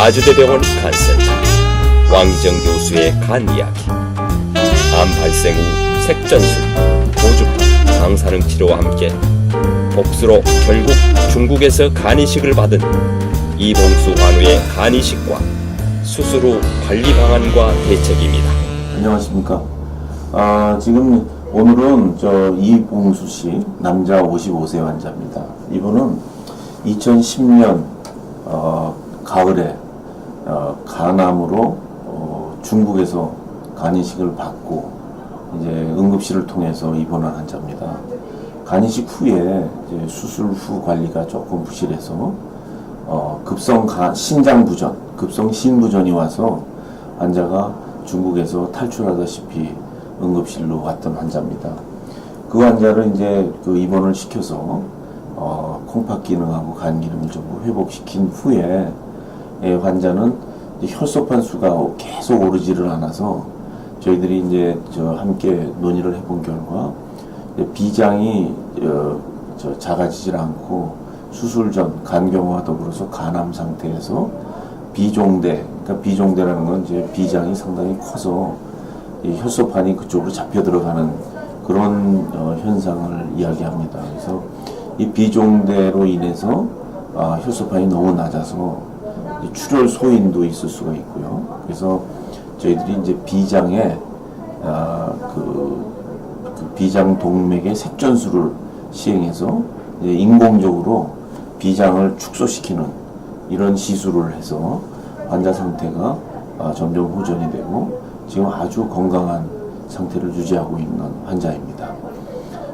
아주대병원 간센터 왕희정 교수의 간 이야기. 암 발생 후 색전술, 고주파, 방사능 치료와 함께 복수로 결국 중국에서 간이식을 받은 이봉수 환우의 간이식과 수술 후 관리 방안과 대책입니다. 안녕하십니까. 지금 오늘은 이봉수 씨, 남자 55세 환자입니다. 이분은 2010년 가을에 간암으로 중국에서 간이식을 받고 이제 응급실을 통해서 입원한 환자입니다. 간이식 후에 이제 수술 후 관리가 조금 부실해서 급성 신장부전, 급성 신부전이 와서 환자가 중국에서 탈출하다시피 응급실로 왔던 환자입니다. 그 환자를 이제 입원을 시켜서 콩팥 기능하고 간 기능을 전부 회복시킨 후에 환자는 이제 혈소판 수가 계속 오르지를 않아서 저희들이 이제 함께 논의를 해본 결과 비장이 작아지질 않고 수술 전 간경화와 더불어서 간암 상태에서 비종대, 그러니까 비종대라는 건 이제 비장이 상당히 커서 이 혈소판이 그쪽으로 잡혀 들어가는 그런 현상을 이야기합니다. 그래서 이 비종대로 인해서 혈소판이 너무 낮아서 출혈 소인도 있을 수가 있고요. 그래서 저희들이 이제 비장에 그 비장 동맥의 색전술을 시행해서 이제 인공적으로 비장을 축소시키는 이런 시술을 해서 환자 상태가 점점 호전이 되고 지금 아주 건강한 상태를 유지하고 있는 환자입니다.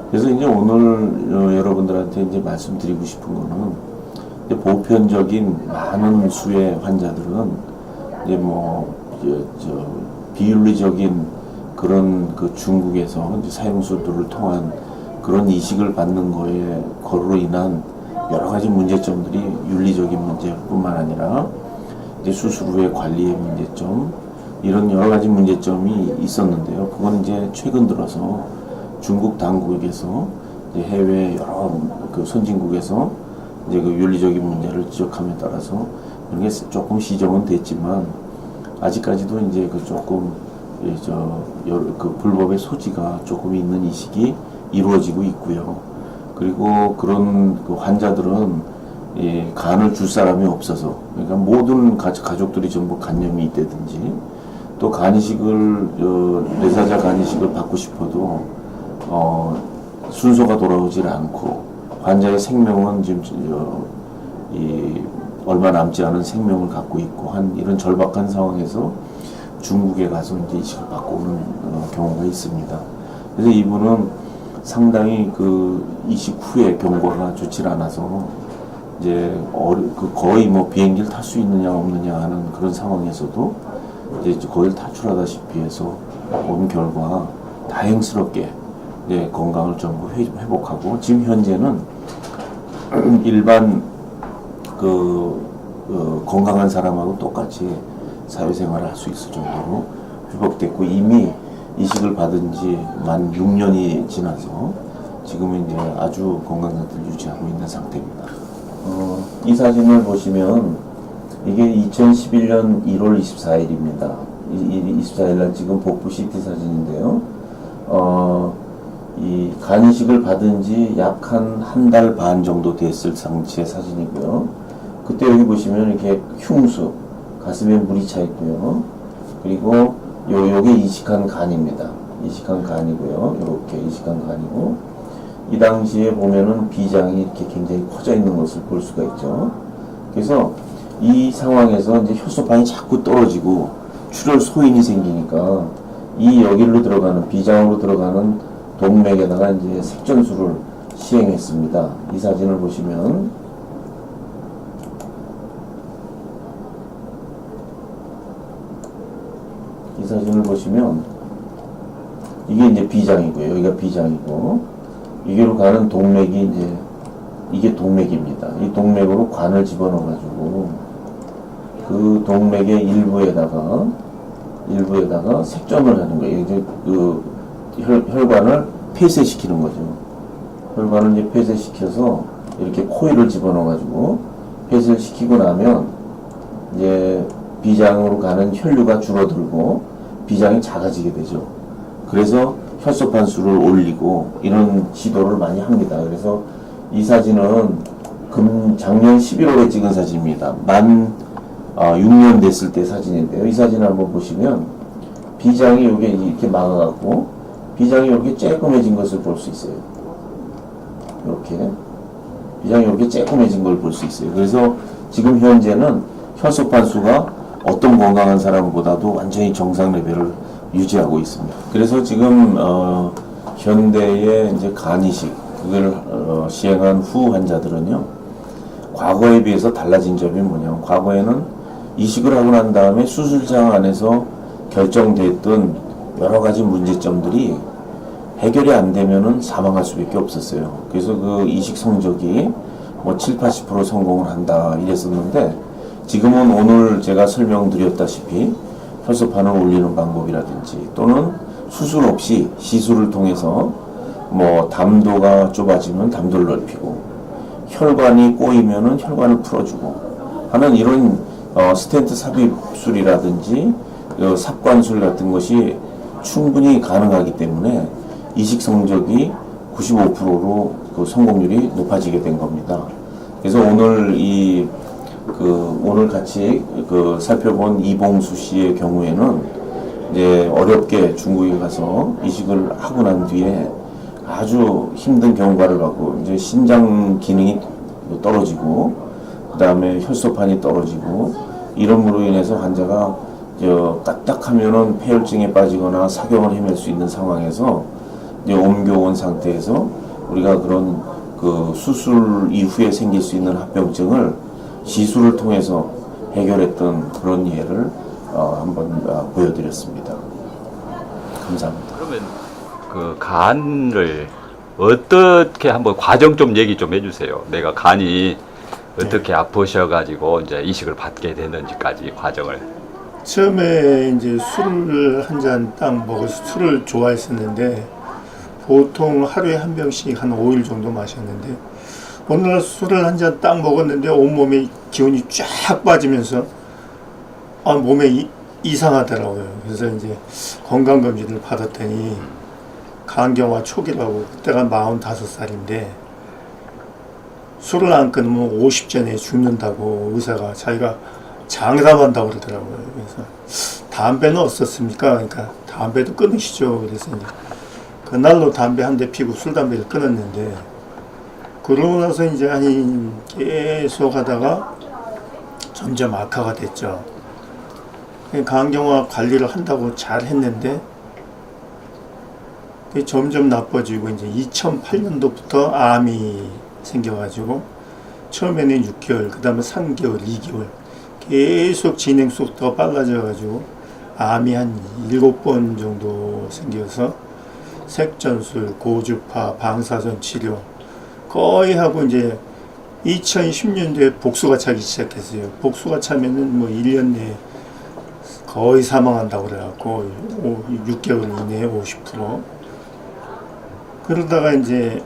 그래서 이제 오늘 여러분들한테 이제 말씀드리고 싶은 거는 이제 보편적인 많은 수의 환자들은 이제 비윤리적인 그런 중국에서 이제 사형수들을 통한 그런 이식을 받는 거에 거로 인한 여러 가지 문제점들이 윤리적인 문제뿐만 아니라 이제 수술 후의 관리의 문제점, 이런 여러 가지 문제점이 있었는데요. 그건 이제 최근 들어서 중국 당국에서 이제 해외 여러 선진국에서 이제 윤리적인 문제를 지적함에 따라서 이런 게 조금 시정은 됐지만 아직까지도 이제 조금 불법의 소지가 조금 있는 이식이 이루어지고 있고요. 그리고 그런 환자들은 간을 줄 사람이 없어서, 그러니까 모든 가족들이 전부 간염이 있다든지 또 간이식을 뇌사자 간이식을 받고 싶어도 순서가 돌아오질 않고 환자의 생명은 지금 얼마 남지 않은 생명을 갖고 있고 한 이런 절박한 상황에서 중국에 가서 이제 이식을 받고 오는 경우가 있습니다. 그래서 이분은 상당히 이식 후에 경과가 좋지 않아서 이제 거의 비행기를 탈 수 있느냐 없느냐 하는 그런 상황에서도 이제 거의 탈출하다시피 해서 온 결과 다행스럽게 이제 건강을 전부 회복하고 지금 현재는 일반 건강한 사람하고 똑같이 사회생활을 할 수 있을 정도로 회복됐고 이미 이식을 받은 지 만 6년이 지나서 지금은 이제 아주 건강 상태를 유지하고 있는 상태입니다. 이 사진을 보시면 이게 2011년 1월 24일입니다. 24일날 지금 복부 CT 사진인데요. 이 간이식을 받은 지 약 한 달 반 정도 됐을 상치의 사진이고요. 그때 여기 보시면 이렇게 흉수, 가슴에 물이 차 있고요. 그리고 요게 이식한 간입니다. 이식한 간이고요. 이렇게 이식한 간이고, 이 당시에 보면은 비장이 이렇게 굉장히 커져 있는 것을 볼 수가 있죠. 그래서 이 상황에서 이제 혈소판이 자꾸 떨어지고 출혈 소인이 생기니까 이 여기로 들어가는 비장으로 들어가는 동맥에다가 이제 색전술을 시행했습니다. 이 사진을 보시면 이게 이제 비장이고요. 여기가 비장이고 이기로 가는 동맥이 이제 이게 동맥입니다. 이 동맥으로 관을 집어넣어가지고 그 동맥의 일부에다가 색전을 하는 거예요. 이제 혈관을 폐쇄시키는 거죠. 혈관을 이제 폐쇄시켜서 이렇게 코일을 집어넣어가지고 폐쇄시키고 나면 이제 비장으로 가는 혈류가 줄어들고 비장이 작아지게 되죠. 그래서 혈소판 수를 올리고 이런 시도를 많이 합니다. 그래서 이 사진은 작년 11월에 찍은 사진입니다. 만 6년 됐을 때 사진인데요. 이 사진 한번 보시면 비장이 여기 이렇게 막아갖고 비장이 이렇게 쬐끔해진 것을 볼 수 있어요. 이렇게 비장이 이렇게 쬐끔해진 걸 볼 수 있어요. 그래서 지금 현재는 혈소판 수가 어떤 건강한 사람보다도 완전히 정상 레벨을 유지하고 있습니다. 그래서 지금 현대의 이제 간이식 그걸 시행한 후 환자들은요, 과거에 비해서 달라진 점이 뭐냐면, 과거에는 이식을 하고 난 다음에 수술장 안에서 결정됐던 여러 가지 문제점들이 해결이 안 되면은 사망할 수밖에 없었어요. 그래서 그 이식 성적이 뭐 7, 80% 성공을 한다 이랬었는데, 지금은 오늘 제가 설명드렸다시피 혈소판을 올리는 방법이라든지 또는 수술 없이 시술을 통해서 뭐 담도가 좁아지면 담도를 넓히고 혈관이 꼬이면은 혈관을 풀어주고 하는 이런 스텐트 삽입술이라든지 삽관술 같은 것이 충분히 가능하기 때문에 이식 성적이 95%로 그 성공률이 높아지게 된 겁니다. 그래서 오늘 오늘 같이 살펴본 이봉수 씨의 경우에는 이제 어렵게 중국에 가서 이식을 하고 난 뒤에 아주 힘든 경과를 갖고 이제 신장 기능이 떨어지고 그 다음에 혈소판이 떨어지고 이러므로 인해서 환자가 까딱하면은 폐혈증에 빠지거나 사경을 헤맬 수 있는 상황에서 이제 옮겨온 상태에서 우리가 그런 그 수술 이후에 생길 수 있는 합병증을 시술을 통해서 해결했던 그런 예를 한번 보여드렸습니다. 감사합니다. 그러면 그 간을 어떻게 한번 과정 좀 얘기 좀 해주세요. 내가 간이 어떻게 아프셔가지고 이제 이식을 받게 됐는지까지 과정을. 처음에 이제 술을 한 잔 딱 먹어서 술을 좋아했었는데 보통 하루에 한 병씩 한 5일 정도 마셨는데 어느 날 술을 한 잔 딱 먹었는데 온몸에 기운이 쫙 빠지면서 몸에 이상하더라고요. 그래서 이제 건강검진을 받았더니 간경화 초기라고, 그때가 45살인데 술을 안 끊으면 50전에 죽는다고 의사가 자기가 장담한다고 그러더라고요. 그래서 담배는 어떻습니까? 그러니까 담배도 끊으시죠. 그래서 이제 그날로 담배 한 대 피고 술 담배를 끊었는데, 그러고 나서 이제 계속 하다가 점점 악화가 됐죠. 간경화 관리를 한다고 잘 했는데 점점 나빠지고 이제 2008년도부터 암이 생겨가지고 처음에는 6개월, 그 다음에 3개월, 2개월 계속 진행 속도가 빨라져가지고 암이 한 7번 정도 생겨서 색전술, 고주파, 방사선 치료 거의 하고 이제 2010년도에 복수가 차기 시작했어요. 복수가 차면은 뭐 1년 내에 거의 사망한다고 그래갖고 6개월 이내에 50%. 그러다가 이제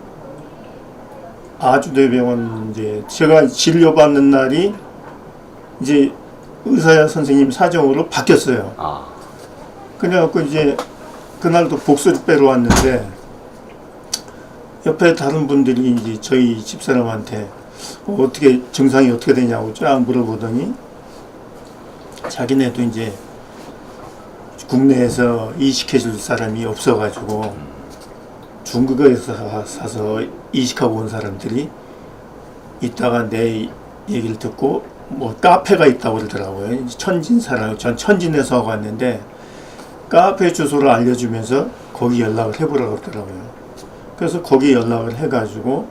아주대병원 이제 제가 진료받는 날이 이제 의사 선생님 사정으로 바뀌었어요. 그래갖고 이제 그날도 복수를 빼러 왔는데 옆에 다른 분들이 이제 저희 집사람한테 어떻게 증상이 어떻게 되냐고 쫙 물어보더니 자기네도 이제 국내에서 이식해줄 사람이 없어가지고 중국에서 사서 이식하고 온 사람들이 있다가 내 얘기를 듣고 뭐 카페가 있다고 그러더라고요. 천진사라고, 전 천진에서 하고 왔는데 카페 주소를 알려주면서 거기 연락을 해보라고 그러더라고요. 그래서 거기 연락을 해가지고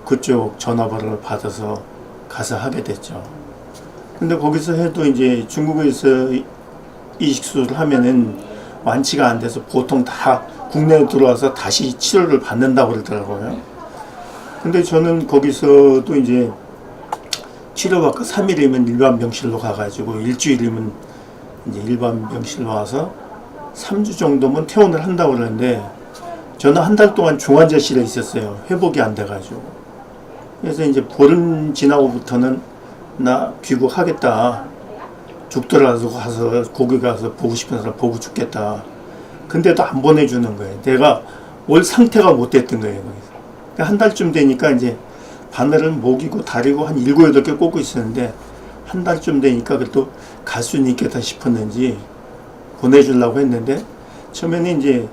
그쪽 전화번호를 받아서 가서 하게 됐죠. 근데 거기서 해도 이제 중국에서 이식수술을 하면은 완치가 안 돼서 보통 다 국내에 들어와서 다시 치료를 받는다고 그러더라고요. 근데 저는 거기서도 이제 치료받고 3일이면 일반 병실로 가가지고 일주일이면 이제 일반 병실로 와서 3주 정도면 퇴원을 한다고 그러는데 저는 한 달 동안 중환자실에 있었어요. 회복이 안 돼가지고. 그래서 이제 보름 지나고부터는 나 귀국하겠다. 죽더라도 가서 거기 가서 보고 싶은 사람 보고 죽겠다. 근데도 안 보내주는 거예요. 내가 올 상태가 못 됐던 거예요. 거기서. 한 달쯤 되니까 이제 바늘을 목이고 다리고 한 7, 8개 꽂고 있었는데 한 달쯤 되니까 그래도 갈 수는 있겠다 싶었는지 보내주려고 했는데 처음에는 이제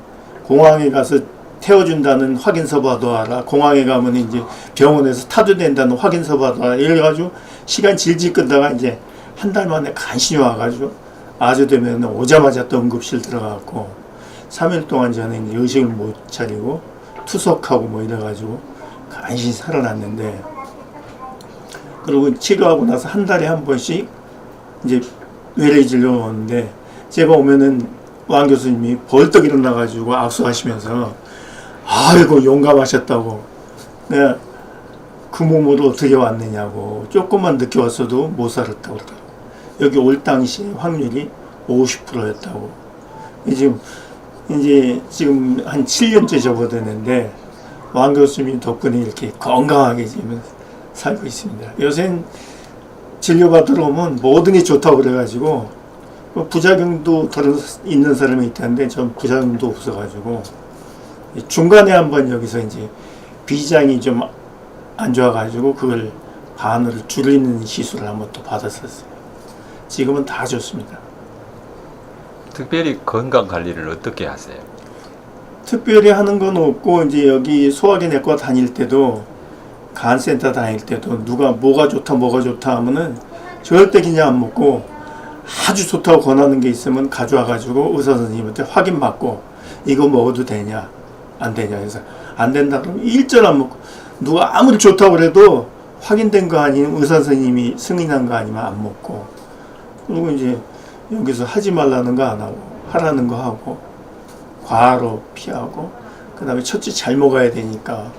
공항에 가서 태워준다는 확인서 받아와라. 공항에 가면 이제 병원에서 타도 된다는 확인서 받아와라. 이래가지고 시간 질질 끌다가 이제 한 달 만에 간신히 와가지고 아주 되면 오자마자 또 응급실 들어가고 3일 동안 저는 이제 의식을 못 차리고 투석하고 뭐 이래가지고 간신히 살아났는데 그리고 치료하고 나서 한 달에 한 번씩 이제 외래 진료 오는데 제가 오면은 왕 교수님이 벌떡 일어나가지고 악수하시면서 아이고 용감하셨다고 내가 그 몸으로 어떻게 왔느냐고 조금만 늦게 왔어도 못 살았다고 그러더라고요. 여기 올 당시 확률이 50%였다고. 지금 한 7년째 접어드는데 왕 교수님 덕분에 이렇게 건강하게 지금 살고 있습니다. 요새는 진료받으러 오면 모든 게 좋다고 그래가지고 부작용도 덜 있는 사람이 있다는데 전 부작용도 없어가지고 중간에 한번 여기서 이제 비장이 좀 안 좋아가지고 그걸 반으로 줄이는 시술을 한번 또 받았었어요. 지금은 다 좋습니다. 특별히 건강 관리를 어떻게 하세요? 특별히 하는 건 없고 이제 여기 소화기내과 다닐 때도 간센터 다닐 때도 누가 뭐가 좋다 하면은 절대 그냥 안 먹고 아주 좋다고 권하는 게 있으면 가져와가지고 의사 선생님한테 확인 받고 이거 먹어도 되냐 안 되냐 해서 안 된다 그러면 일절 안 먹고 누가 아무리 좋다고 그래도 확인된 거 아니면 의사 선생님이 승인한 거 아니면 안 먹고 그리고 이제 여기서 하지 말라는 거 안 하고 하라는 거 하고 과로 피하고 그 다음에 첫째 잘 먹어야 되니까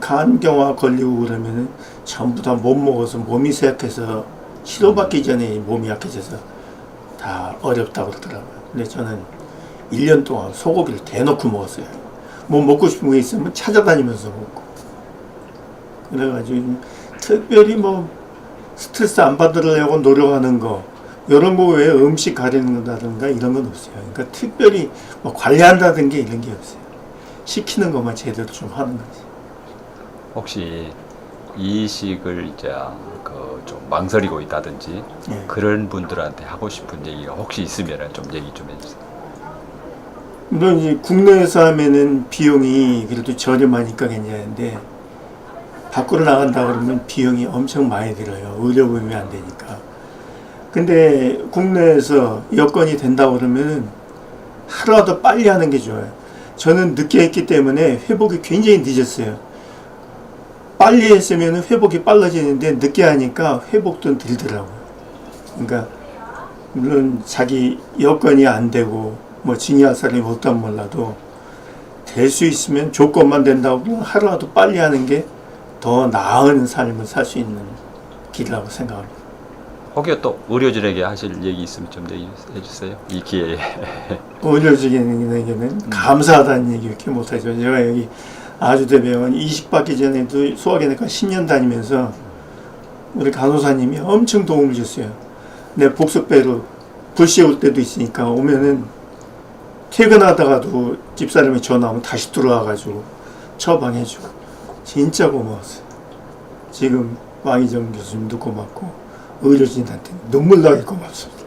간경화 걸리고 그러면은 전부 다 못 먹어서 몸이 쇠약해서 치료받기 전에 몸이 약해져서 다 어렵다고 그러더라고요. 근데 저는 1년 동안 소고기를 대놓고 먹었어요. 뭐 먹고 싶은 게 있으면 찾아다니면서 먹고 그래가지고 특별히 뭐 스트레스 안 받으려고 노력하는 거 이런 거 외에 음식 가리는 거라든가 이런 건 없어요. 그러니까 특별히 뭐 관리한다든가 이런 게 없어요. 시키는 것만 제대로 좀 하는 거지. 혹시 이식을 이제 좀 망설이고 있다든지 네. 그런 분들한테 하고 싶은 얘기가 혹시 있으면 좀 얘기 좀 해주세요. 물론 이제 국내에서 하면은 비용이 그래도 저렴하니까 괜찮은데 밖으로 나간다 그러면 비용이 엄청 많이 들어요. 의료보험이 안 되니까. 근데 국내에서 여건이 된다고 그러면 하루라도 빨리 하는 게 좋아요. 저는 늦게 했기 때문에 회복이 굉장히 늦었어요. 빨리 했으면 회복이 빨라지는데 늦게 하니까 회복도 들더라고요. 그러니까 물론 자기 여건이 안 되고 뭐 징의할 사람이 없다면 몰라도 될 수 있으면 조건만 된다고 하루라도 빨리 하는 게 더 나은 삶을 살 수 있는 길이라고 생각합니다. 혹여 또 의료진에게 하실 얘기 있으면 좀 얘기해 주세요. 이 기회에. 의료진에게는 감사하다는 얘기밖에 못하죠. 제가 여기 아주대병원 이식받기 전에도 소화기내과 10년 다니면서 우리 간호사님이 엄청 도움을 줬어요. 내 복습배로 불시에 올 때도 있으니까 오면은 퇴근하다가도 집사람이 전화 오면 다시 들어와가지고 처방해주고 진짜 고마웠어요. 지금 왕희정 교수님도 고맙고 의료진한테 눈물 나게 고맙습니다.